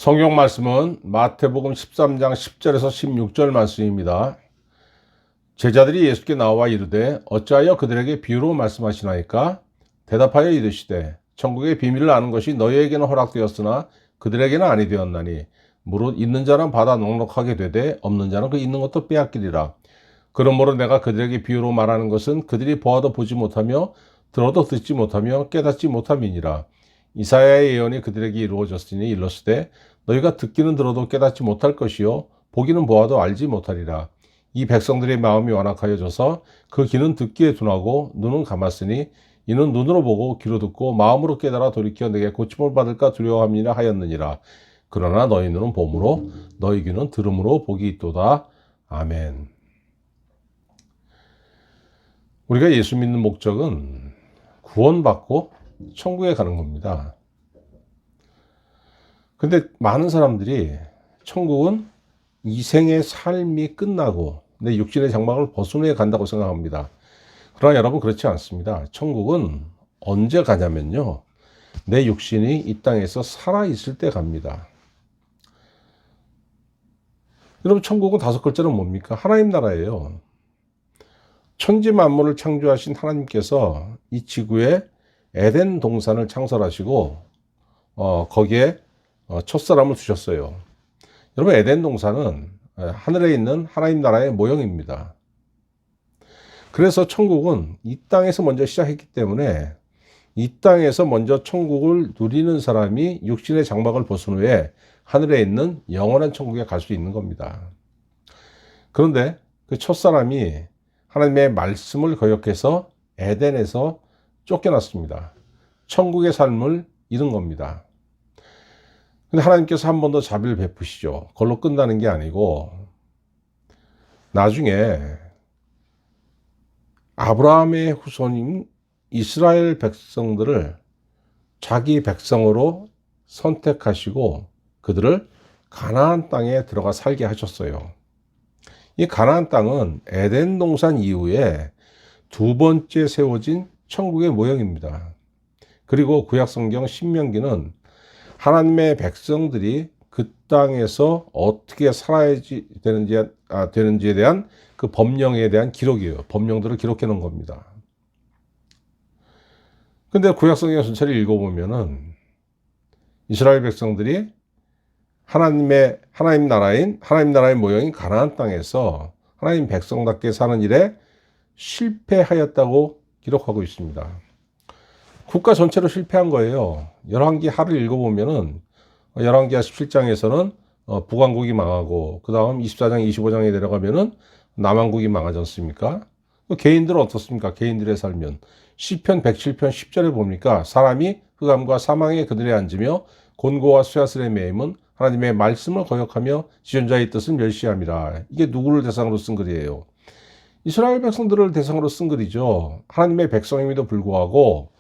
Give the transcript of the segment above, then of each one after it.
성경 말씀은 마태복음 13장 10절에서 16절 말씀입니다. 제자들이 예수께 나와 이르되 어찌하여 그들에게 비유로 말씀하시나이까? 대답하여 이르시되 천국의 비밀을 아는 것이 너희에게는 허락되었으나 그들에게는 아니 되었나니 무릇 있는 자는 받아 넉넉하게 되되 없는 자는 그 있는 것도 빼앗기리라. 그러므로 내가 그들에게 비유로 말하는 것은 그들이 보아도 보지 못하며 들어도 듣지 못하며 깨닫지 못함이니라. 이사야의 예언이 그들에게 이루어졌으니 일렀으되 너희가 듣기는 들어도 깨닫지 못할 것이요 보기는 보아도 알지 못하리라. 이 백성들의 마음이 완악하여져서 그 귀는 듣기에 둔하고 눈은 감았으니 이는 눈으로 보고 귀로 듣고 마음으로 깨달아 돌이켜 내게 고침을 받을까 두려워함이라 하였느니라. 그러나 너희 눈은 봄으로 너희 귀는 들음으로 복이 있도다. 아멘. 우리가 예수 믿는 목적은 구원받고 천국에 가는 겁니다. 근데 많은 사람들이 천국은 이 생의 삶이 끝나고 내 육신의 장막을 벗은 후에 간다고 생각합니다. 그러나 여러분 그렇지 않습니다. 천국은 언제 가냐면요, 내 육신이 이 땅에서 살아있을 때 갑니다. 여러분 천국은 다섯 글자는 뭡니까? 하나님 나라예요. 천지 만물을 창조하신 하나님께서 이 지구에 에덴 동산을 창설하시고 거기에 첫사람을 두셨어요. 여러분 에덴 동산은 하늘에 있는 하나님 나라의 모형입니다. 그래서 천국은 이 땅에서 먼저 시작했기 때문에 이 땅에서 먼저 천국을 누리는 사람이 육신의 장막을 벗은 후에 하늘에 있는 영원한 천국에 갈 수 있는 겁니다. 그런데 그 첫사람이 하나님의 말씀을 거역해서 에덴에서 쫓겨났습니다. 천국의 삶을 잃은 겁니다. 근데 하나님께서 한 번 더 자비를 베푸시죠. 그걸로 끝나는 게 아니고 나중에 아브라함의 후손인 이스라엘 백성들을 자기 백성으로 선택하시고 그들을 가나안 땅에 들어가 살게 하셨어요. 이 가나안 땅은 에덴 동산 이후에 두 번째 세워진 천국의 모형입니다. 그리고 구약성경 신명기는 하나님의 백성들이 그 땅에서 어떻게 살아야 되는지에 대한 그 법령에 대한 기록이에요. 법령들을 기록해 놓은 겁니다. 근데 구약성경 전체를 읽어보면은 이스라엘 백성들이 하나님 나라의 모형인 가나안 땅에서 하나님 백성답게 사는 일에 실패하였다고 기록하고 있습니다. 국가 전체로 실패한 거예요. 열왕기 하를 읽어보면은 열왕기하 17장에서는 북왕국이 망하고 그 다음 24장 25장에 내려가면은 남왕국이 망하지 않습니까? 개인들은 어떻습니까? 개인들의 삶은 시편 107편 10절에 봅니까? 사람이 흑암과 사망의 그늘에 앉으며 곤고와 쇠하슬에 매임은 하나님의 말씀을 거역하며 지존자의 뜻을 멸시함이라. 이게 누구를 대상으로 쓴 글이에요? 이스라엘 백성들을 대상으로 쓴 글이죠. 하나님의 백성임에도 불구하고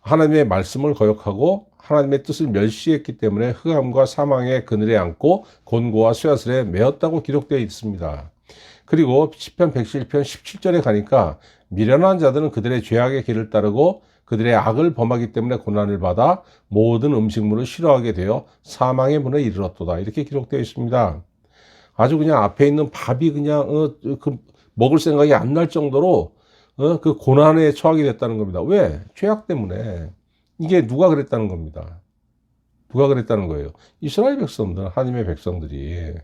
하나님의 말씀을 거역하고 하나님의 뜻을 멸시했기 때문에 흑암과 사망의 그늘에 앉고 곤고와 쇠하슬에 매었다고 기록되어 있습니다. 그리고 시편 107편 17절에 가니까 미련한 자들은 그들의 죄악의 길을 따르고 그들의 악을 범하기 때문에 고난을 받아 모든 음식물을 싫어하게 되어 사망의 문에 이르렀도다. 이렇게 기록되어 있습니다. 아주 그냥 앞에 있는 밥이 그냥 먹을 생각이 안 날 정도로 그 고난에 처하게 됐다는 겁니다. 왜? 죄악 때문에. 이게 누가 그랬다는 겁니다. 누가 그랬다는 거예요? 이스라엘 백성들, 하나님의 백성들이.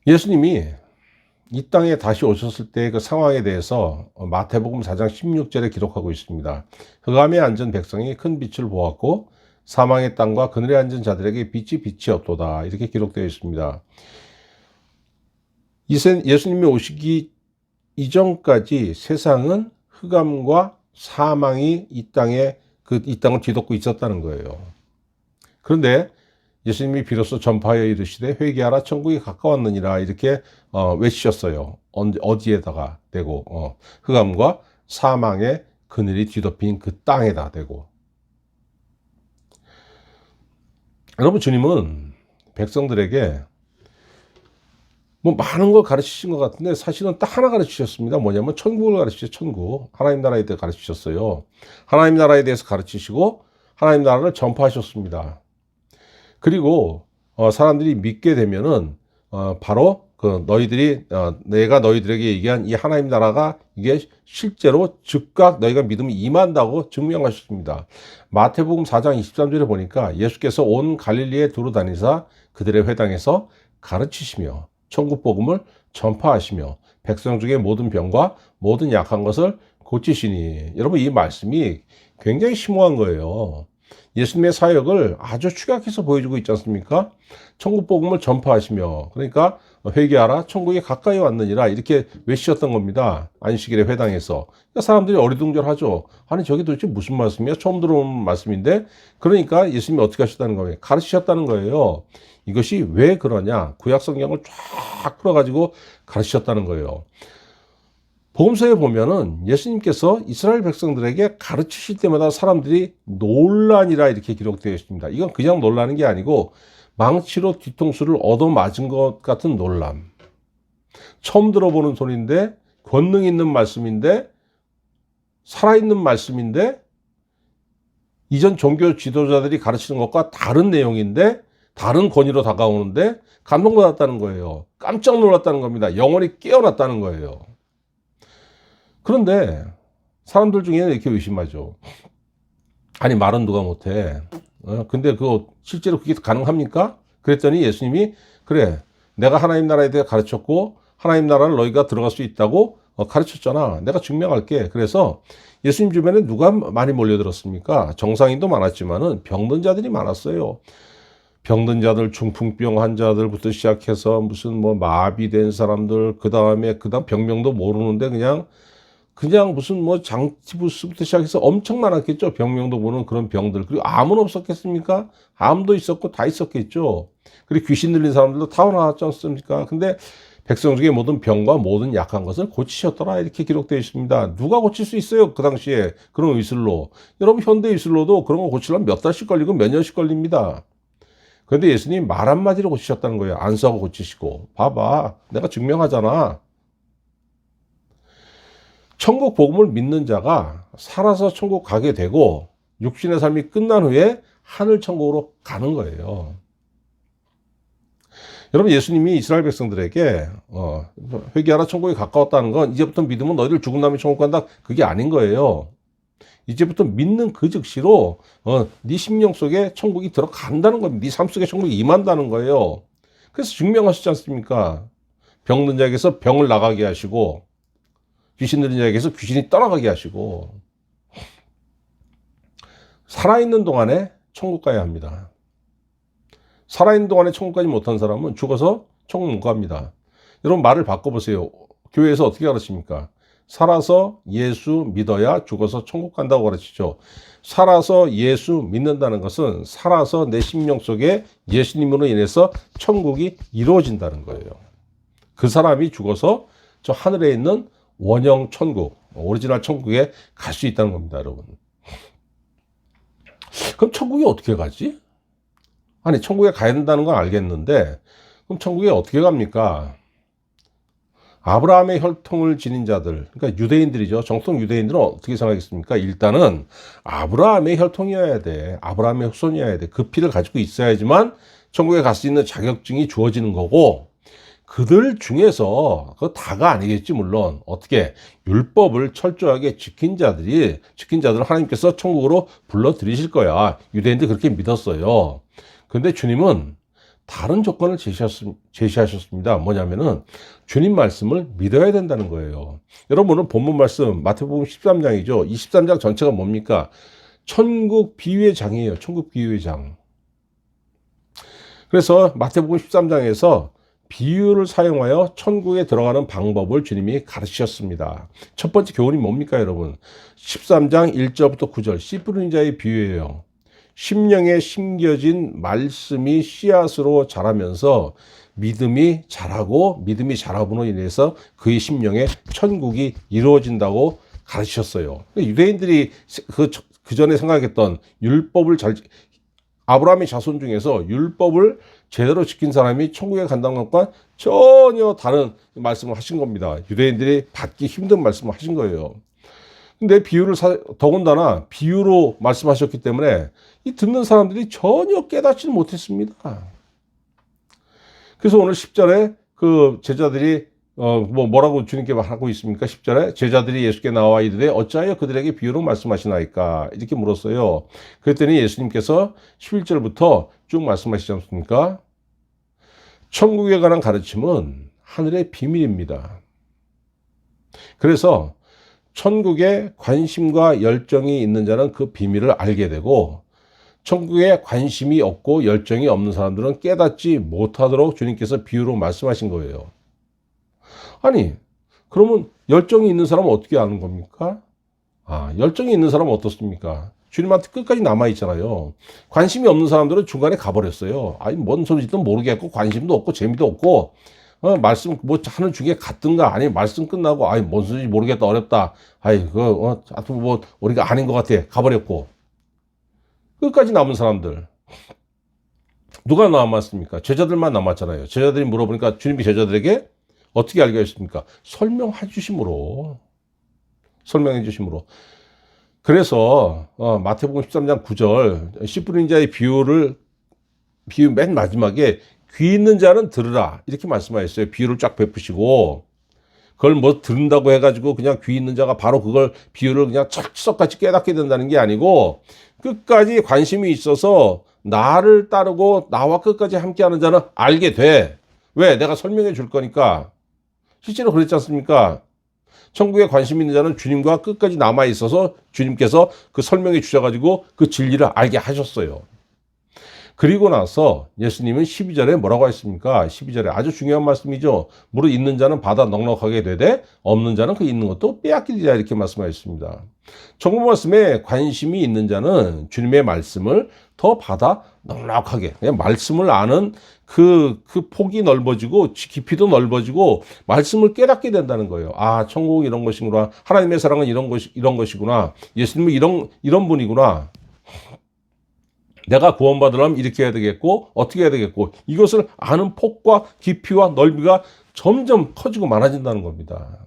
예수님이 이 땅에 다시 오셨을 때 그 상황에 대해서 마태복음 4장 16절에 기록하고 있습니다. 흑암에 앉은 백성이 큰 빛을 보았고 사망의 땅과 그늘에 앉은 자들에게 빛이 없도다. 이렇게 기록되어 있습니다. 예수님이 오시기 이전까지 세상은 흑암과 사망이 이 땅을 뒤덮고 있었다는 거예요. 그런데 예수님이 비로소 전파하여 이르시되 회개하라 천국이 가까웠느니라 이렇게 외치셨어요. 어디에다가 대고 흑암과 사망의 그늘이 뒤덮인 그 땅에다 대고. 여러분 주님은 백성들에게 많은 걸 가르치신 것 같은데 사실은 딱 하나 가르치셨습니다. 뭐냐면 천국을 가르치셨어요. 천국. 하나님 나라에 대해 가르치셨어요. 하나님 나라에 대해서 가르치시고 하나님 나라를 전파하셨습니다. 그리고 사람들이 믿게 되면은 바로 그 너희들이 내가 너희들에게 얘기한 이 하나님 나라가 이게 실제로 즉각 너희가 믿으면 임한다고 증명하셨습니다. 마태복음 4장 23절에 보니까 예수께서 온 갈릴리에 두루 다니사 그들의 회당에서 가르치시며 천국 복음을 전파하시며 백성 중에 모든 병과 모든 약한 것을 고치시니. 여러분, 이 말씀이 굉장히 심오한 거예요. 예수님의 사역을 아주 축약해서 보여주고 있지 않습니까? 천국 복음을 전파하시며, 그러니까 회개하라 천국이 가까이 왔느니라 이렇게 외치셨던 겁니다. 안식일의 회당에서. 그러니까 사람들이 어리둥절하죠. 아니 저게 도대체 무슨 말씀이야? 처음 들어온 말씀인데. 그러니까 예수님이 어떻게 하셨다는 거예요? 가르치셨다는 거예요. 이것이 왜 그러냐? 구약 성경을 쫙 풀어가지고 가르치셨다는 거예요. 복음서에 보면은 예수님께서 이스라엘 백성들에게 가르치실 때마다 사람들이 논란이라 이렇게 기록되어 있습니다. 이건 그냥 놀라는 게 아니고 망치로 뒤통수를 얻어맞은 것 같은 놀람. 처음 들어보는 소리인데, 권능 있는 말씀인데, 살아있는 말씀인데, 이전 종교 지도자들이 가르치는 것과 다른 내용인데, 다른 권위로 다가오는데 감동받았다는 거예요. 깜짝 놀랐다는 겁니다. 영혼이 깨어났다는 거예요. 그런데 사람들 중에는 이렇게 의심하죠. 아니 말은 누가 못해. 근데 그거 실제로 그게 가능합니까? 그랬더니 예수님이 그래 내가 하나님 나라에 대해 가르쳤고 하나님 나라를 너희가 들어갈 수 있다고 가르쳤잖아. 내가 증명할게. 그래서 예수님 주변에 누가 많이 몰려들었습니까? 정상인도 많았지만은 병든 자들이 많았어요. 병든 자들, 중풍병 환자들부터 시작해서 무슨 뭐 마비된 사람들, 그 다음 병명도 모르는데 그냥 무슨 뭐 장티푸스부터 시작해서 엄청 많았겠죠. 병명도 모르는 그런 병들. 그리고 암은 없었겠습니까? 암도 있었고 다 있었겠죠. 그리고 귀신 들린 사람들도 다 나왔지 않습니까? 근데 백성 중에 모든 병과 모든 약한 것을 고치셨더라 이렇게 기록되어 있습니다. 누가 고칠 수 있어요? 그 당시에 그런 의술로. 여러분 현대 의술로도 그런 거 고치려면 몇 달씩 걸리고 몇 년씩 걸립니다. 그런데 예수님 말 한마디로 고치셨다는 거예요. 안수하고 고치시고. 봐봐. 내가 증명하잖아. 천국 복음을 믿는 자가 살아서 천국 가게 되고 육신의 삶이 끝난 후에 하늘 천국으로 가는 거예요. 여러분 예수님이 이스라엘 백성들에게 회개하라 천국이 가까웠다는 건 이제부터 믿으면 너희들 죽은 다음에 천국 간다 그게 아닌 거예요. 이제부터 믿는 그 즉시로 네 심령 속에 천국이 들어간다는 겁니다. 네 삶 속에 천국이 임한다는 거예요. 그래서 증명하시지 않습니까? 병든 자에게서 병을 나가게 하시고 귀신 들린 자에게서 귀신이 떠나가게 하시고 살아있는 동안에 천국 가야 합니다. 살아있는 동안에 천국 가지 못한 사람은 죽어서 천국 못 갑니다. 여러분 말을 바꿔보세요. 교회에서 어떻게 가르칩니까? 살아서 예수 믿어야 죽어서 천국 간다고 가르치죠. 살아서 예수 믿는다는 것은 살아서 내 심령 속에 예수님으로 인해서 천국이 이루어진다는 거예요. 그 사람이 죽어서 저 하늘에 있는 원형 천국, 오리지널 천국에 갈 수 있다는 겁니다, 여러분. 그럼 천국에 어떻게 가지? 아니, 천국에 가야 된다는 건 알겠는데, 그럼 천국에 어떻게 갑니까? 아브라함의 혈통을 지닌 자들, 그러니까 유대인들이죠. 정통 유대인들은 어떻게 생각하겠습니까? 일단은 아브라함의 혈통이어야 돼. 아브라함의 후손이어야 돼. 그 피를 가지고 있어야지만 천국에 갈 수 있는 자격증이 주어지는 거고, 그들 중에서 그거 다가 아니겠지 물론 어떻게 율법을 철저하게 지킨 자들을 하나님께서 천국으로 불러들이실 거야. 유대인들 그렇게 믿었어요. 그런데 주님은 다른 조건을 제시하셨습니다. 뭐냐면은 주님 말씀을 믿어야 된다는 거예요. 여러분은 본문 말씀 마태복음 13장이죠. 이 13장 전체가 뭡니까? 천국 비유의 장이에요. 천국 비유의 장. 그래서 마태복음 13장에서 비유를 사용하여 천국에 들어가는 방법을 주님이 가르치셨습니다. 첫 번째 교훈이 뭡니까, 여러분? 13장 1절부터 9절, 씨 뿌리는 자의 비유예요. 심령에 심겨진 말씀이 씨앗으로 자라면서 믿음이 자라므로 인해서 그의 심령에 천국이 이루어진다고 가르치셨어요. 유대인들이 그 전에 생각했던 아브라함의 자손 중에서 율법을 제대로 지킨 사람이 천국에 간다는 것과 전혀 다른 말씀을 하신 겁니다. 유대인들이 받기 힘든 말씀을 하신 거예요. 근데 더군다나 비유로 말씀하셨기 때문에 이 듣는 사람들이 전혀 깨닫지는 못했습니다. 그래서 오늘 10절에 그 제자들이 뭐라고 주님께 하고 있습니까? 10절에 제자들이 예수께 나와 이르되 어찌하여 그들에게 비유로 말씀하시나이까? 이렇게 물었어요. 그랬더니 예수님께서 11절부터 쭉 말씀하시지 않습니까? 천국에 관한 가르침은 하늘의 비밀입니다. 그래서 천국에 관심과 열정이 있는 자는 그 비밀을 알게 되고, 천국에 관심이 없고 열정이 없는 사람들은 깨닫지 못하도록 주님께서 비유로 말씀하신 거예요. 아니, 그러면 열정이 있는 사람은 어떻게 아는 겁니까? 열정이 있는 사람은 어떻습니까? 주님한테 끝까지 남아있잖아요. 관심이 없는 사람들은 중간에 가버렸어요. 아니, 뭔 소리든 모르겠고, 관심도 없고, 재미도 없고, 말씀 뭐 하는 중에 같든가, 아니, 말씀 끝나고, 아니, 뭔 소리인지 모르겠다, 어렵다. 아이, 하여튼 뭐, 우리가 아닌 것 같아. 가버렸고. 끝까지 남은 사람들. 누가 남았습니까? 제자들만 남았잖아요. 제자들이 물어보니까 주님이 제자들에게 어떻게 알게 하셨습니까? 설명해 주심으로. 그래서 마태복음 13장 9절 씨 뿌린 자의 비유 맨 마지막에 귀 있는 자는 들으라 이렇게 말씀하셨어요. 비유를 쫙 베푸시고, 그걸 뭐 들은다고 해가지고 그냥 귀 있는 자가 바로 그걸 비유를 그냥 철석같이 깨닫게 된다는 게 아니고, 끝까지 관심이 있어서 나를 따르고 나와 끝까지 함께하는 자는 알게 돼. 왜? 내가 설명해 줄 거니까. 실제로 그랬지 않습니까? 천국에 관심 있는 자는 주님과 끝까지 남아 있어서 주님께서 그 설명해 주셔가지고 그 진리를 알게 하셨어요. 그리고 나서 예수님은 12절에 뭐라고 했습니까? 12절에 아주 중요한 말씀이죠. 무릇 있는 자는 받아 넉넉하게 되되 없는 자는 그 있는 것도 빼앗기리라 이렇게 말씀하셨습니다. 정부 말씀에 관심이 있는 자는 주님의 말씀을 더 받아 넉넉하게, 그냥 말씀을 아는 그 폭이 넓어지고 깊이도 넓어지고 말씀을 깨닫게 된다는 거예요. 천국은 이런 것이구나. 하나님의 사랑은 이런 것이구나. 예수님은 이런 분이구나. 내가 구원받으려면 이렇게 해야 되겠고 어떻게 해야 되겠고, 이것을 아는 폭과 깊이와 넓이가 점점 커지고 많아진다는 겁니다.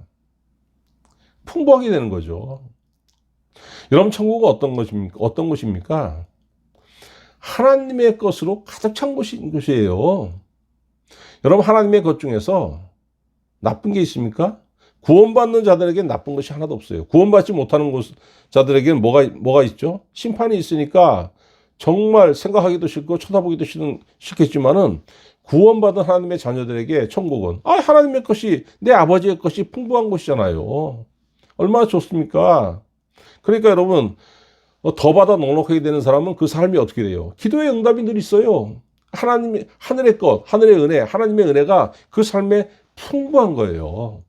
풍부하게 되는 거죠. 여러분, 천국은 어떤 곳입니까? 하나님의 것으로 가득 찬 곳이에요. 여러분, 하나님의 것 중에서 나쁜 게 있습니까? 구원받는 자들에게는 나쁜 것이 하나도 없어요. 구원받지 못하는 자들에게는 뭐가 있죠? 심판이 있으니까 정말 생각하기도 싫고 쳐다보기도 싫겠지만은, 구원받은 하나님의 자녀들에게 천국은 하나님의 것이, 내 아버지의 것이 풍부한 곳이잖아요. 얼마나 좋습니까? 그러니까 여러분, 더 받아 넉넉하게 되는 사람은 그 삶이 어떻게 돼요? 기도의 응답이 늘 있어요. 하늘의 것, 하늘의 은혜, 하나님의 은혜가 그 삶에 풍부한 거예요.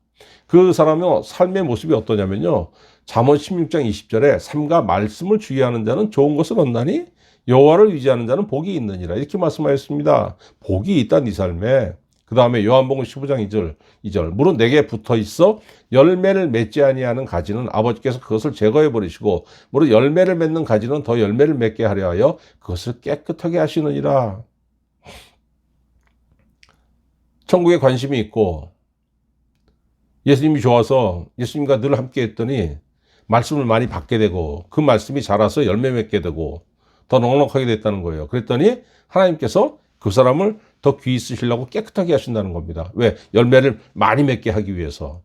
그 사람의 삶의 모습이 어떠냐면요, 잠언 16장 20절에 삼가 말씀을 주의하는 자는 좋은 것을 얻나니 여호와를 의지하는 자는 복이 있느니라 이렇게 말씀하였습니다. 복이 있다 네 삶에. 그 다음에 요한복음 15장 2절 무릇 내게 붙어 있어 열매를 맺지 아니하는 가지는 아버지께서 그것을 제거해 버리시고, 무릇 열매를 맺는 가지는 더 열매를 맺게 하려 하여 그것을 깨끗하게 하시느니라. 천국에 관심이 있고 예수님이 좋아서 예수님과 늘 함께 했더니 말씀을 많이 받게 되고, 그 말씀이 자라서 열매 맺게 되고 더 넉넉하게 됐다는 거예요. 그랬더니 하나님께서 그 사람을 더 귀히 쓰시려고 깨끗하게 하신다는 겁니다. 왜? 열매를 많이 맺게 하기 위해서.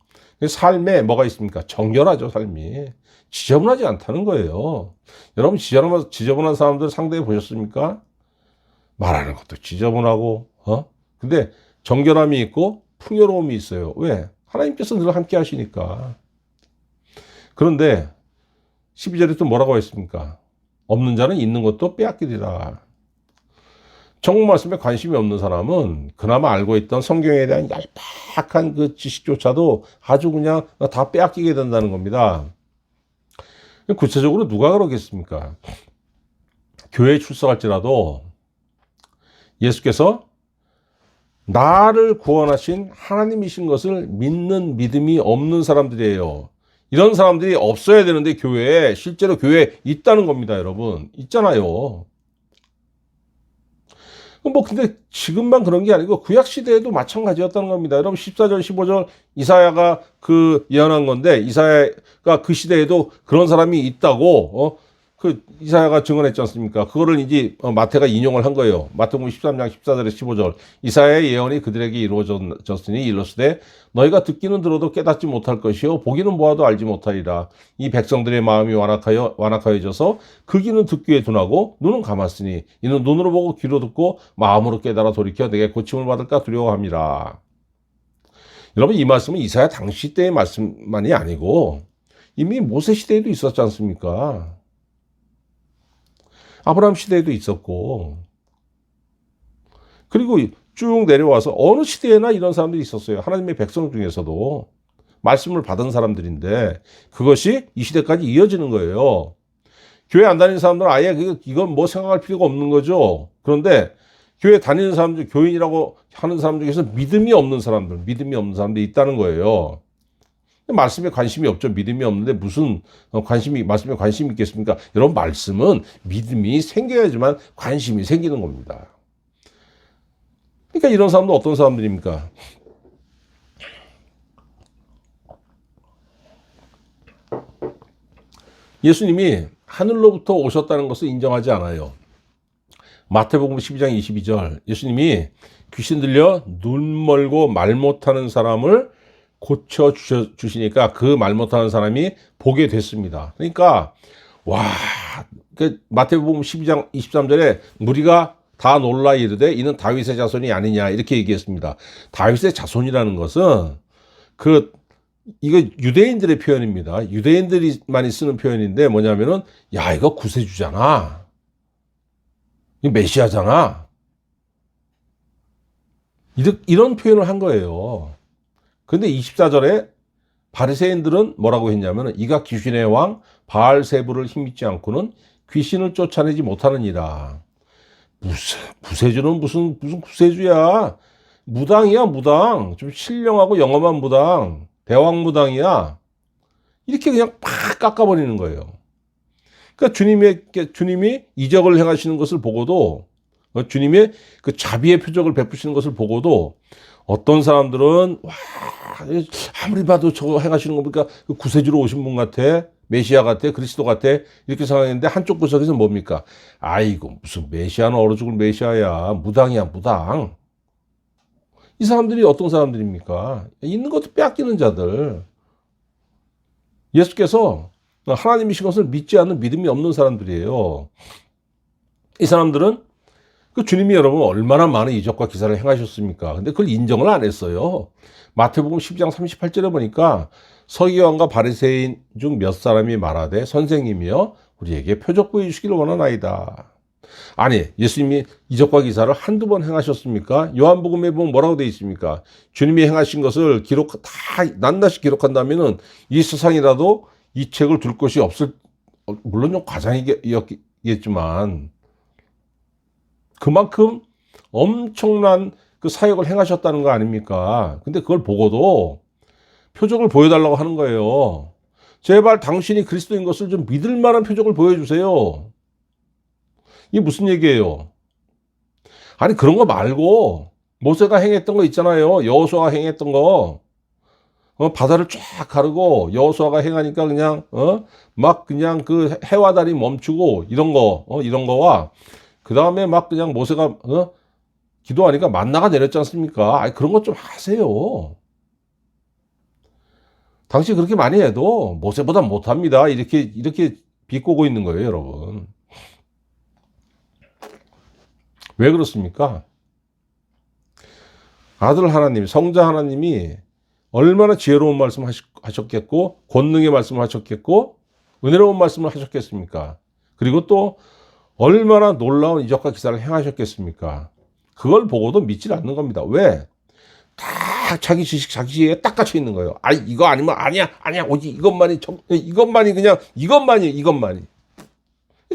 삶에 뭐가 있습니까? 정결하죠, 삶이. 지저분하지 않다는 거예요. 여러분, 지저분한 사람들 상대해 보셨습니까? 말하는 것도 지저분하고, 근데 정결함이 있고 풍요로움이 있어요. 왜? 하나님께서 늘 함께 하시니까. 그런데 12절에 또 뭐라고 했습니까? 없는 자는 있는 것도 빼앗기리라. 천국 말씀에 관심이 없는 사람은 그나마 알고 있던 성경에 대한 얄팍한 그 지식조차도 아주 그냥 다 빼앗기게 된다는 겁니다. 구체적으로 누가 그러겠습니까? 교회에 출석할지라도 예수께서 나를 구원하신 하나님이신 것을 믿는 믿음이 없는 사람들이에요. 이런 사람들이 없어야 되는데 교회에, 실제로 교회에 있다는 겁니다, 여러분. 있잖아요. 뭐 근데 지금만 그런 게 아니고 구약 시대에도 마찬가지였다는 겁니다. 여러분 14절 15절 이사야가 그 예언한 건데 이사야가 그 시대에도 그런 사람이 있다고 그 이사야가 증언했지 않습니까? 그거를 이제 마태가 인용을 한 거예요. 마태복음 13장 14절에 15절 완의 예언이 그들에게 이루어졌으니 이르시되 너희가 듣기는 들어도 깨닫지 못할 것이요 보기는 보아도 알지 못하리라. 이 백성들의 마음이 완악하여져서 그 귀는 듣기에 둔하고 눈은 감았으니 이는 눈으로 보고 귀로 듣고 마음으로 깨달아 돌이켜 내게 고침을 받을까 두려워함이라. 여러분 이 말씀은 이사야 당시 때의 말씀만이 아니고 이미 모세 시대에도 있었지 않습니까? 아브라함 시대에도 있었고, 그리고 쭉 내려와서 어느 시대에나 이런 사람들이 있었어요. 하나님의 백성 중에서도 말씀을 받은 사람들인데 그것이 이 시대까지 이어지는 거예요. 교회 안 다니는 사람들은 아예 이건 뭐 생각할 필요가 없는 거죠. 그런데 교회 다니는 사람들, 교인이라고 하는 사람 중에서 믿음이 없는 사람들이 있다는 거예요. 말씀에 관심이 없죠. 믿음이 없는데 무슨 말씀에 관심이 있겠습니까? 여러분 말씀은 믿음이 생겨야지만 관심이 생기는 겁니다. 그러니까 이런 사람도 어떤 사람들입니까? 예수님이 하늘로부터 오셨다는 것을 인정하지 않아요. 마태복음 12장 22절 예수님이 귀신 들려 눈 멀고 말 못하는 사람을 고쳐 주시니까 그 말 못하는 사람이 보게 됐습니다. 그러니까 마태복음 12장 23절에 무리가 다 놀라 이르되 이는 다윗의 자손이 아니냐 이렇게 얘기했습니다. 다윗의 자손이라는 것은 이거 유대인들의 표현입니다. 유대인들이 많이 쓰는 표현인데 뭐냐면은 이거 구세주잖아. 이거 메시아잖아. 이런 표현을 한 거예요. 근데 24절에 바리새인들은 뭐라고 했냐면 이가 귀신의 왕 바알세부를 힘입지 않고는 귀신을 쫓아내지 못하느니라. 구세주는 무슨 구세주야. 무당이야 무당. 좀 신령하고 영험한 무당. 대왕 무당이야. 이렇게 그냥 팍 깎아버리는 거예요. 그러니까 주님이 이적을 행하시는 것을 보고도 주님의 그 자비의 표적을 베푸시는 것을 보고도 어떤 사람들은 아무리 봐도 저거 행하시는 거 보니까 구세주로 오신 분 같아, 메시아 같아, 그리스도 같아 이렇게 생각했는데 한쪽 구석에서 뭡니까? 아이고 무슨 메시아는 얼어 죽을 메시아야, 무당이야 무당. 이 사람들이 어떤 사람들입니까? 있는 것도 빼앗기는 자들. 예수께서 하나님이신 것을 믿지 않는 믿음이 없는 사람들이에요. 이 사람들은 주님이 여러분 얼마나 많은 이적과 기사를 행하셨습니까? 근데 그걸 인정을 안 했어요. 마태복음 10장 38절에 보니까 서기관과 바리새인 중 몇 사람이 말하되 선생님이여 우리에게 표적 보여주시기를 원하나이다. 아니 예수님이 이적과 기사를 한두 번 행하셨습니까? 요한복음에 보면 뭐라고 되어 있습니까? 주님이 행하신 것을 다 낱낱이 기록한다면은 이 세상이라도 이 책을 둘 곳이 없을, 물론 좀 과장이겠지만 그만큼 엄청난 그 사역을 행하셨다는 거 아닙니까? 근데 그걸 보고도 표적을 보여달라고 하는 거예요. 제발 당신이 그리스도인 것을 좀 믿을 만한 표적을 보여주세요. 이게 무슨 얘기예요? 아니 그런 거 말고 모세가 행했던 거 있잖아요. 여호수아가 행했던 거. 바다를 쫙 가르고 여호수아가 행하니까 그냥 막 그냥 그 해와 달이 멈추고 이런 거와 그 다음에 막 그냥 모세가 기도하니까 만나가 내렸지 않습니까? 아니 그런 것 좀 하세요. 당시 그렇게 많이 해도 모세보다 못합니다. 이렇게 비꼬고 있는 거예요, 여러분. 왜 그렇습니까? 아들 하나님, 성자 하나님이 얼마나 지혜로운 말씀 하셨겠고 권능의 말씀을 하셨겠고 은혜로운 말씀을 하셨겠습니까? 그리고 또 얼마나 놀라운 이적과 기사를 행하셨겠습니까? 그걸 보고도 믿질 않는 겁니다. 왜? 다 자기 지식, 자기 지혜에 딱 갇혀 있는 거예요. 이거 아니면 아니야, 오직 이것만이 이것만이.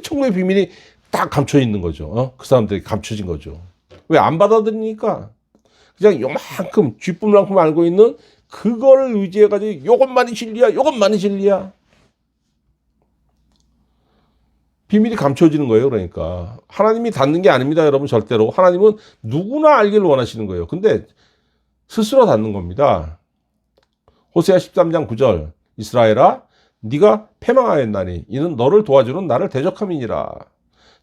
천국의 비밀이 딱 감춰 있는 거죠. 그 사람들이 감춰진 거죠. 왜 안 받아들이니까? 그냥 요만큼, 쥐뿔만큼 알고 있는 그거를 의지해가지고 요것만이 진리야. 비밀이 감춰지는 거예요. 그러니까 하나님이 닫는 게 아닙니다, 여러분. 절대로 하나님은 누구나 알기를 원하시는 거예요. 근데 스스로 닫는 겁니다. 호세아 13장 9절 이스라엘아 네가 패망하였나니 이는 너를 도와주는 나를 대적함이니라.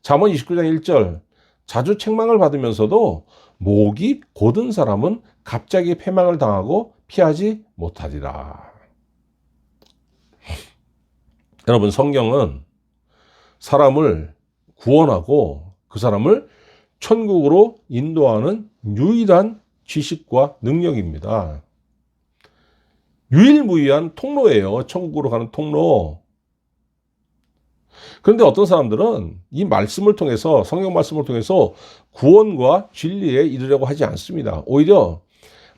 잠언 29장 1절 자주 책망을 받으면서도 목이 곧은 사람은 갑자기 패망을 당하고 피하지 못하리라. 여러분, 성경은 사람을 구원하고 그 사람을 천국으로 인도하는 유일한 지식과 능력입니다. 유일무이한 통로예요. 천국으로 가는 통로. 그런데 어떤 사람들은 이 말씀을 통해서, 성경 말씀을 통해서 구원과 진리에 이르려고 하지 않습니다. 오히려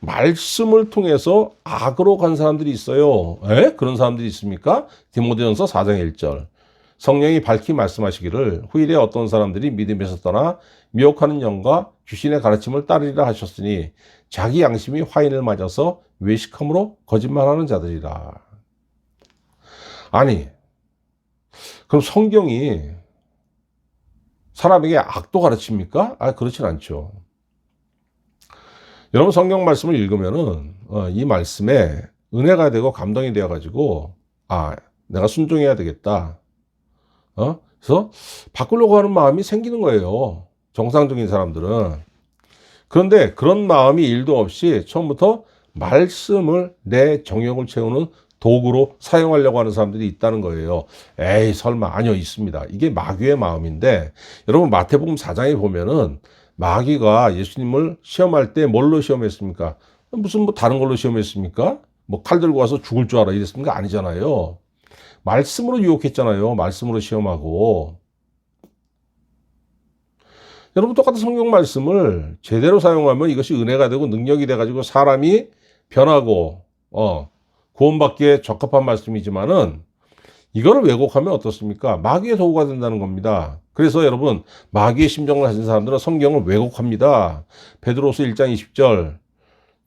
말씀을 통해서 악으로 간 사람들이 있어요. 그런 사람들이 있습니까? 디모데전서 4장 1절. 성령이 밝히 말씀하시기를 후일에 어떤 사람들이 믿음에서 떠나 미혹하는 영과 귀신의 가르침을 따르리라 하셨으니 자기 양심이 화인을 맞아서 외식함으로 거짓말하는 자들이라. 아니, 그럼 성경이 사람에게 악도 가르칩니까? 그렇진 않죠. 여러분, 성경 말씀을 읽으면은 이 말씀에 은혜가 되고 감동이 되어가지고 내가 순종해야 되겠다. 그래서 바꾸려고 하는 마음이 생기는 거예요. 정상적인 사람들은. 그런데 그런 마음이 일도 없이 처음부터 말씀을 내 정욕을 채우는 도구로 사용하려고 하는 사람들이 있다는 거예요. 에이, 설마. 아니요, 있습니다. 이게 마귀의 마음인데, 여러분 마태복음 4장에 보면은 마귀가 예수님을 시험할 때 뭘로 시험했습니까? 무슨 다른 걸로 시험했습니까? 칼 들고 와서 죽을 줄 알아 이랬습니까? 아니잖아요. 말씀으로 유혹했잖아요. 말씀으로 시험하고. 여러분, 똑같은 성경 말씀을 제대로 사용하면 이것이 은혜가 되고 능력이 돼가지고 사람이 변하고 구원받기에 적합한 말씀이지만은 이거를 왜곡하면 어떻습니까? 마귀의 도구가 된다는 겁니다. 그래서 여러분, 마귀의 심정을 가진 사람들은 성경을 왜곡합니다. 베드로서 1장 20절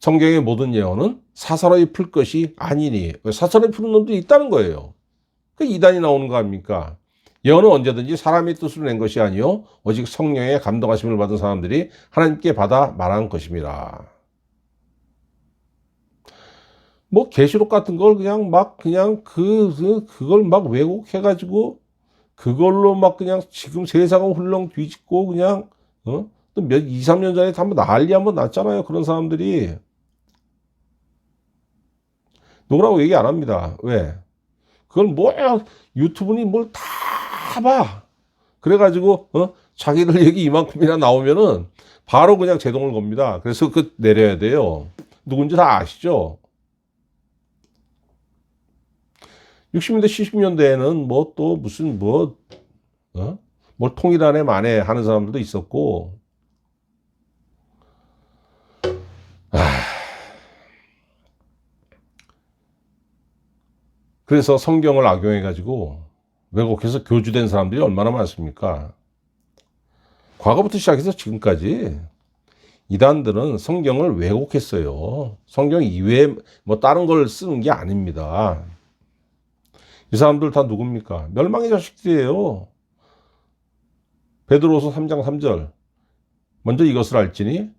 성경의 모든 예언은 사사로이 풀 것이 아니니. 사사로이 푸는 놈들이 있다는 거예요. 그 이단이 나오는 거 아닙니까? 예언은 언제든지 사람의 뜻으로 낸 것이 아니요 오직 성령의 감동하심을 받은 사람들이 하나님께 받아 말한 것입니다. 계시록 같은 걸 그걸 막 왜곡해가지고 그걸로 그냥 지금 세상을 훌렁 뒤집고 또 2, 3년 전에 한번 난리 한번 났잖아요. 그런 사람들이. 누구라고 얘기 안 합니다. 왜? 그걸 유튜브니 뭘 다 봐. 그래가지고, 자기들 얘기 이만큼이나 나오면은 바로 그냥 제동을 겁니다. 그래서 내려야 돼요. 누군지 다 아시죠? 60년대, 70년대에는 또 무슨 뭘 통일하네 마네 하는 사람들도 있었고, 그래서 성경을 악용해가지고 왜곡해서 교주된 사람들이 얼마나 많습니까? 과거부터 시작해서 지금까지 이단들은 성경을 왜곡했어요. 성경 이외에 다른 걸 쓰는 게 아닙니다. 이 사람들 다 누굽니까? 멸망의 자식들이에요. 베드로서 3장 3절 먼저 이것을 알지니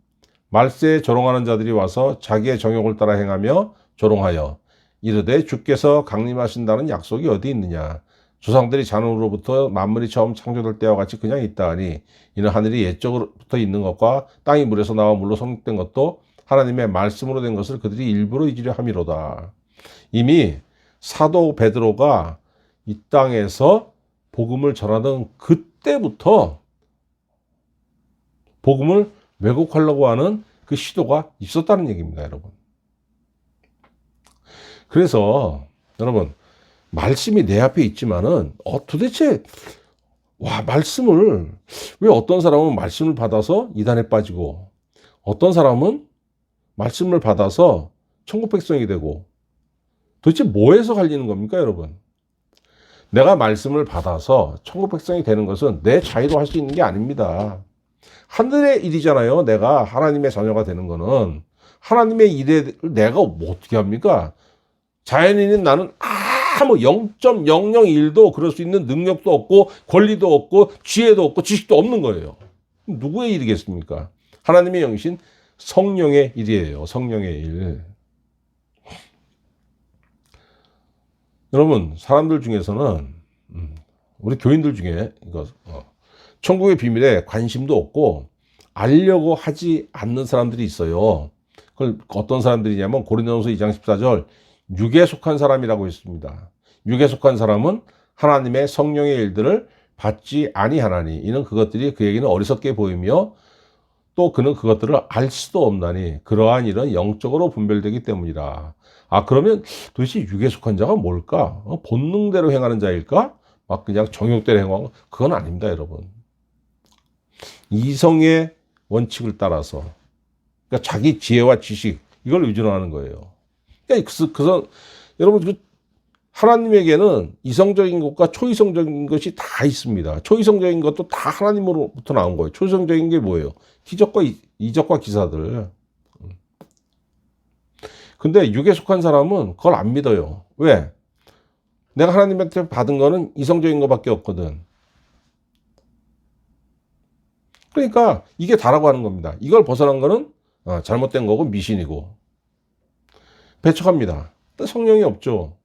말세에 조롱하는 자들이 와서 자기의 정욕을 따라 행하며 조롱하여 이르되 주께서 강림하신다는 약속이 어디 있느냐? 조상들이 잔으로부터 만물이 처음 창조될 때와 같이 그냥 있다 하니 이는 하늘이 옛적부터 있는 것과 땅이 물에서 나와 물로 성립된 것도 하나님의 말씀으로 된 것을 그들이 일부러 잊으려 함이로다. 이미 사도 베드로가 이 땅에서 복음을 전하던 그때부터 복음을 왜곡하려고 하는 그 시도가 있었다는 얘기입니다, 여러분. 그래서 여러분, 말씀이 내 앞에 있지만은 도대체 말씀을 왜 어떤 사람은 말씀을 받아서 이단에 빠지고 어떤 사람은 말씀을 받아서 천국 백성이 되고 도대체 뭐에서 갈리는 겁니까, 여러분? 내가 말씀을 받아서 천국 백성이 되는 것은 내 자유로 할 수 있는 게 아닙니다. 하늘의 일이잖아요. 내가 하나님의 자녀가 되는 거는 하나님의 일에 내가 어떻게 합니까? 자연인인 나는 아무 0.001도 그럴 수 있는 능력도 없고 권리도 없고 지혜도 없고 지식도 없는 거예요. 누구의 일이겠습니까? 하나님의 영이신 성령의 일이에요. 성령의 일. 여러분, 사람들 중에서는 우리 교인들 중에 이거 천국의 비밀에 관심도 없고 알려고 하지 않는 사람들이 있어요. 그걸 어떤 사람들이냐면 고린도전서 2장 14절 육에 속한 사람이라고 했습니다. 육에 속한 사람은 하나님의 성령의 일들을 받지 아니하나니 이는 그것들이 그에게는 어리석게 보이며 또 그는 그것들을 알 수도 없나니 그러한 일은 영적으로 분별되기 때문이라. 아, 그러면 도대체 육에 속한 자가 뭘까? 본능대로 행하는 자일까? 막 그냥 정욕대로 행하는 그건 아닙니다, 여러분. 이성의 원칙을 따라서 그러니까 자기 지혜와 지식 이걸 의존하는 거예요. 그러니까 여러분 하나님에게는 이성적인 것과 초이성적인 것이 다 있습니다. 초이성적인 것도 다 하나님으로부터 나온 거예요. 초이성적인 게 뭐예요? 기적과 이적과 기사들. 근데 육에 속한 사람은 그걸 안 믿어요. 왜? 내가 하나님한테 받은 거는 이성적인 것밖에 없거든. 그러니까 이게 다라고 하는 겁니다. 이걸 벗어난 거는 잘못된 거고 미신이고 배척합니다. 성령이 없죠.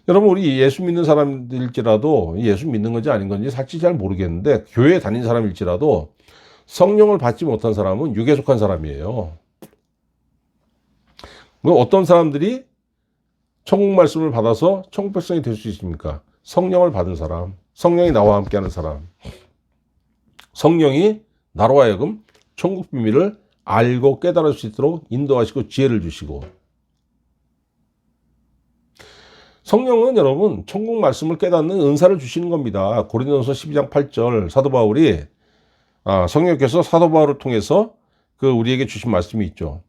여러분, 우리 예수 믿는 사람들일지라도 예수 믿는 건지 아닌 건지 사실 잘 모르겠는데 교회에 다닌 사람일지라도 성령을 받지 못한 사람은 육에 속한 사람이에요. 뭐 어떤 사람들이 천국 말씀을 받아서 천국 백성이 될 수 있습니까? 성령을 받은 사람, 성령이 나와 함께하는 사람, 성령이 나로 하여금 천국 비밀을 알고 깨달을 수 있도록 인도하시고 지혜를 주시고, 성령은 여러분 천국 말씀을 깨닫는 은사를 주시는 겁니다. 고린도전서 12장 8절 사도 바울이 성령께서 사도 바울을 통해서 우리에게 주신 말씀이 있죠.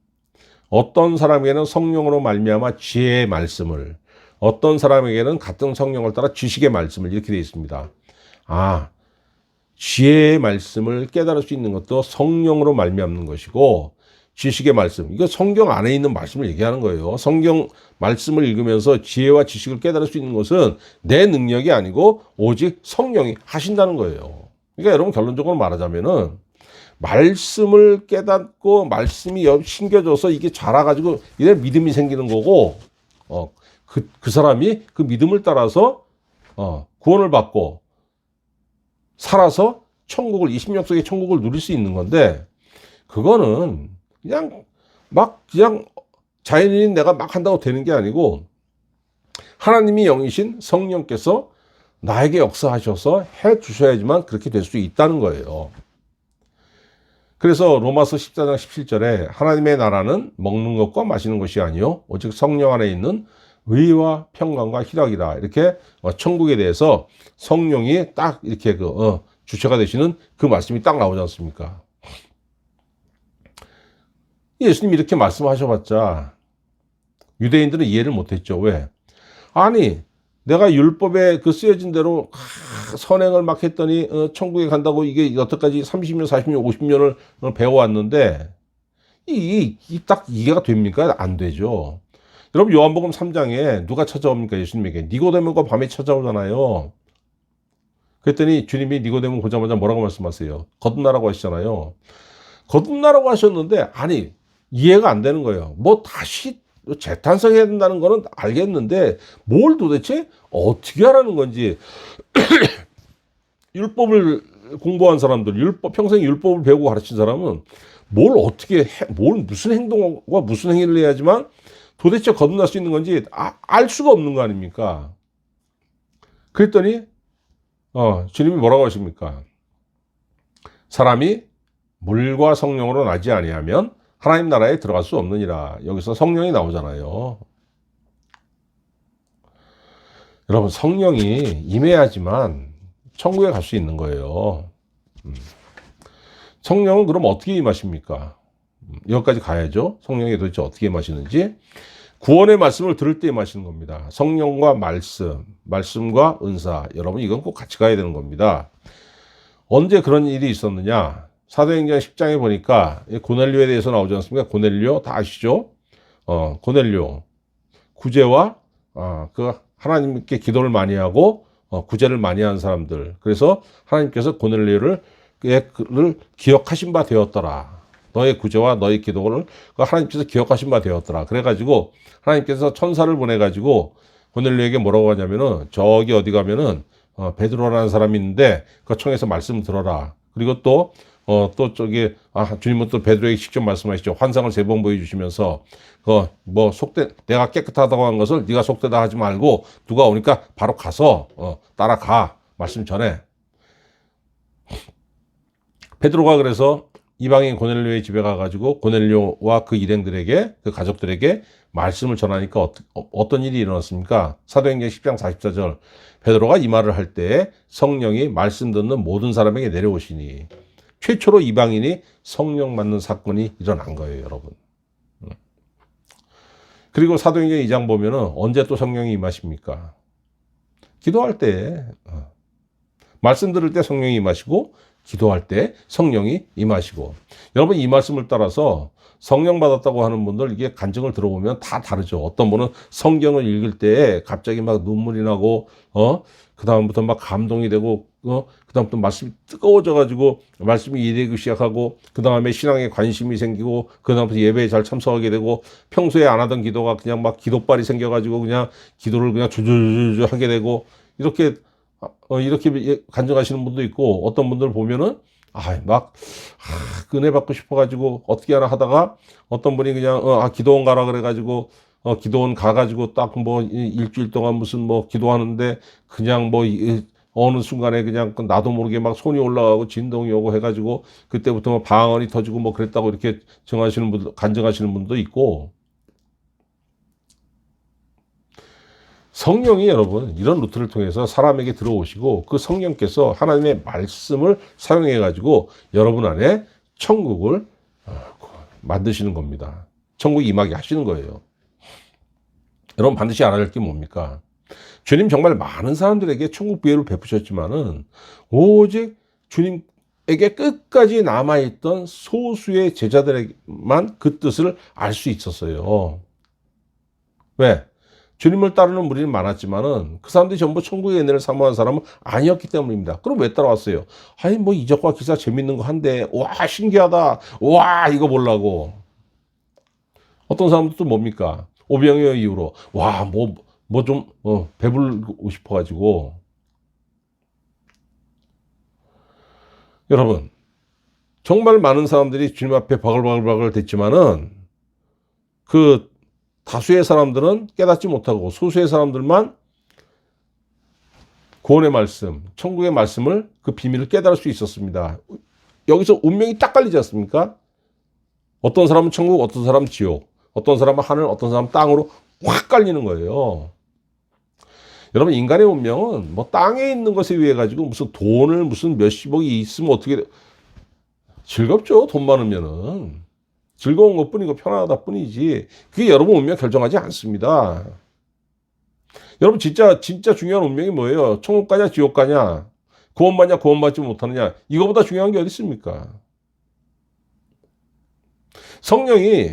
어떤 사람에게는 성령으로 말미암아 지혜의 말씀을, 어떤 사람에게는 같은 성령을 따라 지식의 말씀을, 이렇게 되어 있습니다. 지혜의 말씀을 깨달을 수 있는 것도 성령으로 말미암는 것이고, 지식의 말씀, 이거 성경 안에 있는 말씀을 얘기하는 거예요. 성경 말씀을 읽으면서 지혜와 지식을 깨달을 수 있는 것은 내 능력이 아니고 오직 성령이 하신다는 거예요. 그러니까 여러분, 결론적으로 말하자면은 말씀을 깨닫고 말씀이 심겨져서 이게 자라가지고 이래 믿음이 생기는 거고, 그 사람이 그 믿음을 따라서 구원을 받고 살아서 천국을, 20년 속의 천국을 누릴 수 있는 건데, 그거는 그냥 자연인인 내가 막 한다고 되는 게 아니고 하나님이 영이신 성령께서 나에게 역사하셔서 해 주셔야지만 그렇게 될 수 있다는 거예요. 그래서 로마서 14장 17절에 하나님의 나라는 먹는 것과 마시는 것이 아니요 오직 성령 안에 있는 의와 평강과 희락이라, 이렇게 천국에 대해서 성령이 딱 이렇게 주체가 되시는 그 말씀이 딱 나오지 않습니까? 예수님이 이렇게 말씀하셔봤자 유대인들은 이해를 못했죠. 왜? 아니, 내가 율법에 쓰여진 대로 선행을 막 했더니 천국에 간다고, 이게 여태까지 30년, 40년, 50년을 배워왔는데 딱 이해가 됩니까? 안 되죠. 여러분, 요한복음 3장에 누가 찾아옵니까? 예수님에게 니고데모가 밤에 찾아오잖아요. 그랬더니 주님이 니고데모 보자마자 뭐라고 말씀하세요? 거듭나라고 하시잖아요. 거듭나라고 하셨는데 이해가 안 되는 거예요. 뭐 다시 재탄생해야 된다는 거는 알겠는데 뭘 도대체 어떻게 하라는 건지. 율법을 공부한 사람들, 평생 율법을 배우고 가르친 사람은 뭘 어떻게 무슨 행동과 무슨 행위를 해야지만 도대체 거듭날 수 있는 건지 알 수가 없는 거 아닙니까? 그랬더니 주님이 뭐라고 하십니까? 사람이 물과 성령으로 나지 아니하면 하나님 나라에 들어갈 수 없느니라. 여기서 성령이 나오잖아요. 여러분, 성령이 임해야지만 천국에 갈 수 있는 거예요. 성령은 그럼 어떻게 임하십니까? 여기까지 가야죠. 성령이 도대체 어떻게 임하시는지. 구원의 말씀을 들을 때 임하시는 겁니다. 성령과 말씀과 은사. 여러분, 이건 꼭 같이 가야 되는 겁니다. 언제 그런 일이 있었느냐? 사도행전 10장에 보니까 고넬료에 대해서 나오지 않습니까? 고넬료 다 아시죠? 고넬료 구제와 그 하나님께 기도를 많이 하고 구제를 많이 한 사람들. 그래서 하나님께서 고넬료를 기억하신 바 되었더라. 너의 구제와 너의 기도를 하나님께서 기억하신 바 되었더라. 그래가지고 하나님께서 천사를 보내가지고 고넬료에게 뭐라고 하냐면은 저기 어디 가면은 베드로라는 사람이 있는데 그 청에서 말씀 들어라. 그리고 또 저기 주님은 또 베드로에게 직접 말씀하시죠. 환상을 3번 보여주시면서 내가 깨끗하다고 한 것을 네가 속되다 하지 말고 누가 오니까 바로 가서 따라가 말씀 전에. 베드로가 그래서 이방인 고넬료의 집에 가가지고 고넬료와 그 일행들에게 그 가족들에게 말씀을 전하니까 어떤 일이 일어났습니까? 사도행전 10장 44절 베드로가 이 말을 할 때 성령이 말씀 듣는 모든 사람에게 내려오시니 최초로 이방인이 성령 받는 사건이 일어난 거예요, 여러분. 그리고 사도행전 2장 보면은 언제 또 성령이 임하십니까? 기도할 때, 말씀 들을 때 성령이 임하시고 기도할 때 성령이 임하시고. 여러분 이 말씀을 따라서 성령 받았다고 하는 분들 이게 간증을 들어보면 다 다르죠. 어떤 분은 성경을 읽을 때 갑자기 막 눈물이 나고 그 다음부터 막 감동이 되고 그 다음부터 말씀이 뜨거워져 가지고 말씀이 이해되기 시작하고 그 다음에 신앙에 관심이 생기고 그 다음부터 예배에 잘 참석하게 되고 평소에 안 하던 기도가 그냥 막 기도빨이 생겨 가지고 그냥 기도를 그냥 주저주저 하게 되고 이렇게 간증하시는 분도 있고 어떤 분들 보면은 은혜 받고 싶어가지고 어떻게 하나 하다가 어떤 분이 그냥 기도원 가라 그래가지고 기도원 가가지고 딱 일주일 동안 무슨 기도하는데 그냥 어느 순간에 그냥 나도 모르게 막 손이 올라가고 진동이 오고 해가지고 그때부터 방언이 터지고 그랬다고 이렇게 간증하시는 분도 있고. 성령이 여러분 이런 루트를 통해서 사람에게 들어오시고 그 성령께서 하나님의 말씀을 사용해 가지고 여러분 안에 천국을 만드시는 겁니다. 천국이 임하게 하시는 거예요. 여러분 반드시 알아야 할 게 뭡니까? 주님 정말 많은 사람들에게 천국 비유를 베푸셨지만은 오직 주님에게 끝까지 남아있던 소수의 제자들에게만 그 뜻을 알 수 있었어요. 왜? 주님을 따르는 무리는 많았지만은 그 사람들이 전부 천국의 은혜를 사모한 사람은 아니었기 때문입니다. 그럼 왜 따라왔어요? 이적과 기사 재밌는 거 한데, 와, 신기하다. 와, 이거 보려고. 어떤 사람도 또 뭡니까? 오병이어 이후로, 와, 배불고 싶어가지고. 여러분, 정말 많은 사람들이 주님 앞에 바글바글 됐지만은 그 다수의 사람들은 깨닫지 못하고 소수의 사람들만 구원의 말씀, 천국의 말씀을 그 비밀을 깨달을 수 있었습니다. 여기서 운명이 딱 갈리지 않습니까? 어떤 사람은 천국, 어떤 사람은 지옥, 어떤 사람은 하늘, 어떤 사람은 땅으로 확 갈리는 거예요. 여러분 인간의 운명은 땅에 있는 것에 의해 가지고 무슨 돈을 무슨 몇십억이 있으면 어떻게 즐겁죠? 돈 많으면은. 즐거운 것 뿐이고 편안하다 뿐이지 그게 여러분 운명 결정하지 않습니다. 여러분 진짜 중요한 운명이 뭐예요? 천국 가냐 지옥 가냐 구원받냐 구원받지 못하느냐 이거보다 중요한 게 어디 있습니까? 성령이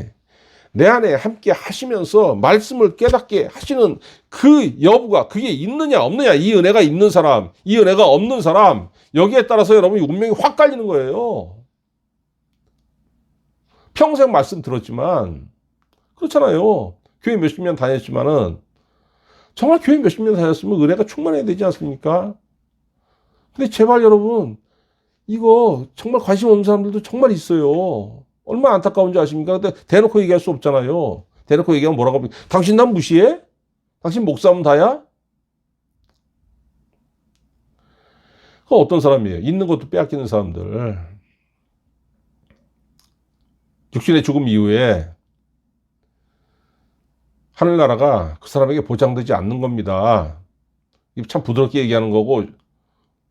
내 안에 함께 하시면서 말씀을 깨닫게 하시는 그 여부가 그게 있느냐 없느냐 이 은혜가 있는 사람 이 은혜가 없는 사람 여기에 따라서 여러분 운명이 확 갈리는 거예요. 평생 말씀 들었지만 그렇잖아요. 교회 몇십 년 다녔지만은 정말 교회 몇십 년 다녔으면 은혜가 충만해야 되지 않습니까? 근데 제발 여러분 이거 정말 관심 없는 사람들도 정말 있어요. 얼마나 안타까운지 아십니까? 근데 대놓고 얘기할 수 없잖아요. 대놓고 얘기하면 뭐라고 합니까? 당신 난 무시해? 당신 목사면 다야? 그 어떤 사람이에요? 있는 것도 빼앗기는 사람들. 육신의 죽음 이후에 하늘나라가 그 사람에게 보장되지 않는 겁니다. 이게 참 부드럽게 얘기하는 거고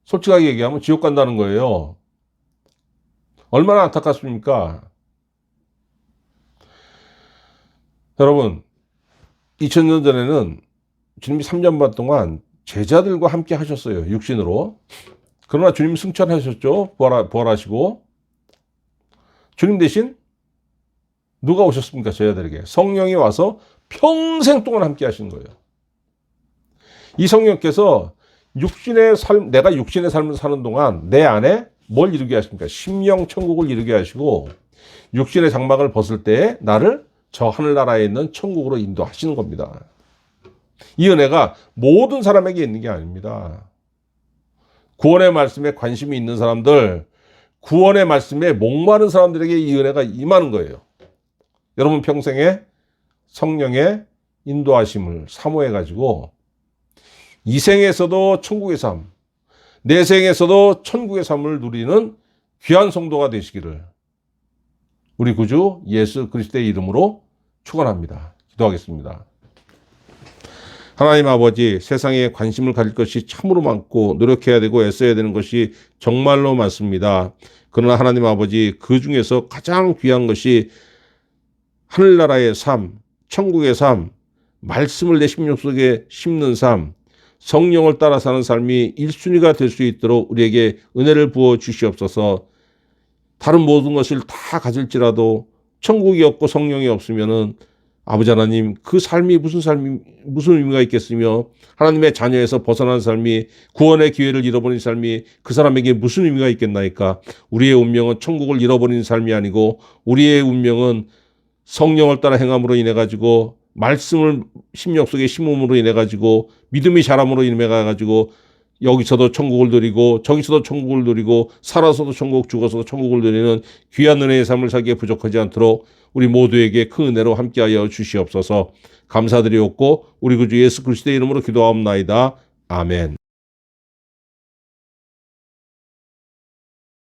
솔직하게 얘기하면 지옥 간다는 거예요. 얼마나 안타깝습니까? 여러분 2000년 전에는 주님이 3년 반 동안 제자들과 함께 하셨어요. 육신으로. 그러나 주님 승천하셨죠. 부활하시고 주님 대신 누가 오셨습니까? 제자들에게 성령이 와서 평생 동안 함께 하신 거예요. 이 성령께서 내가 육신의 삶을 사는 동안 내 안에 뭘 이루게 하십니까? 심령 천국을 이루게 하시고 육신의 장막을 벗을 때 나를 저 하늘나라에 있는 천국으로 인도하시는 겁니다. 이 은혜가 모든 사람에게 있는 게 아닙니다. 구원의 말씀에 관심이 있는 사람들, 구원의 말씀에 목마른 사람들에게 이 은혜가 임하는 거예요. 여러분 평생에 성령의 인도하심을 사모해가지고 이 생에서도 천국의 삶, 내 생에서도 천국의 삶을 누리는 귀한 성도가 되시기를 우리 구주 예수 그리스도의 이름으로 축원합니다. 기도하겠습니다. 하나님 아버지, 세상에 관심을 가질 것이 참으로 많고 노력해야 되고 애써야 되는 것이 정말로 많습니다. 그러나 하나님 아버지, 그 중에서 가장 귀한 것이 하늘나라의 삶, 천국의 삶, 말씀을 내 심령 속에 심는 삶, 성령을 따라 사는 삶이 1순위가 될 수 있도록 우리에게 은혜를 부어 주시옵소서. 다른 모든 것을 다 가질지라도 천국이 없고 성령이 없으면은 아버지 하나님, 그 삶이 무슨 의미가 있겠으며 하나님의 자녀에서 벗어난 삶이, 구원의 기회를 잃어버린 삶이 그 사람에게 무슨 의미가 있겠나이까. 우리의 운명은 천국을 잃어버린 삶이 아니고 우리의 운명은 성령을 따라 행함으로 인해 가지고 말씀을 심령 속에 심음으로 인해 가지고 믿음이 자람으로 인해 가지고 여기서도 천국을 누리고 저기서도 천국을 누리고 살아서도 천국, 죽어서도 천국을 누리는 귀한 은혜의 삶을 살기에 부족하지 않도록 우리 모두에게 큰 은혜로 함께하여 주시옵소서. 감사드리옵고 우리 구주 예수 그리스도의 이름으로 기도하옵나이다. 아멘.